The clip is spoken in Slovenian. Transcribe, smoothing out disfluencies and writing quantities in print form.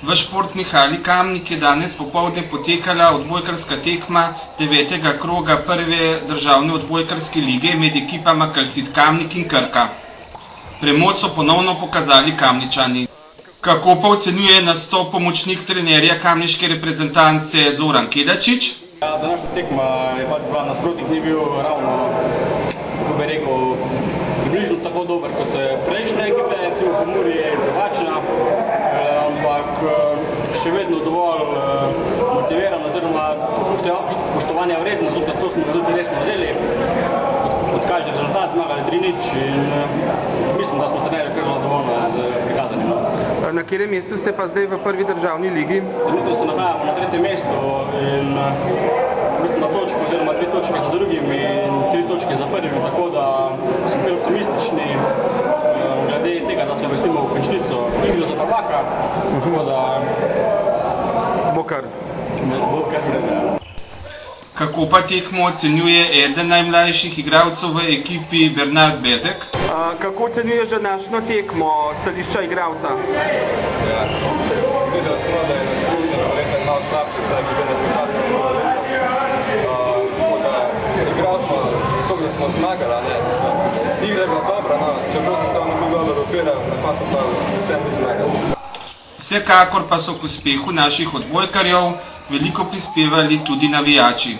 V športni hali Kamnik je danes popoldne potekala odbojkarska tekma 9. kroga prve državne odbojkarske lige med ekipama Calcit Kamnik in Krka. Premoč so ponovno pokazali Kamničani. Kako pa ocenjuje nastop pomočnik trenerja kamniške reprezentance Zoran Kedačič? Današnja tekma je bila nasprotnik, ni bil ravno, kako bi rekel, približno tako dober kot prejšnje ekipe, recimo Pomurje je drugačna, ampak še vedno dovolj motivirana, oziroma spoštovanja vredno, zato to smo tudi resno vzeli, kot kaže rezultat, zmagali 3-0 in mislim, da smo trenerji kar zadovoljni z prikazanim. Na katerem mestu ste pa zdaj v prvi državni ligi? Trenutno se nahajamo na 3. mestu in mislim na točko, oziroma 2 točke za drugim in 3 točke za prvim, tako da smo bili optimistični glede tega, da se uvrstimo v končnico igro za prvaka, tako da bo kar vreme. Kako pa tekmo ocenjuje eden najmlajših igralcev v ekipi Bernard Bezek? Kako ocenjuješ današnjo tekmo stališča igralca? Ja, videl smo, da je nasprotnik verjetno malo slabši, saj bi bil rezultat tako da igral smo, tako da smo zmagali, igra je bila dobra, čeprav se samo ni dobro opiral, na koncu pa vsem bi zmagali. Vsekakor pa so k uspehu naših odbojkarjev veliko prispevali tudi navijači.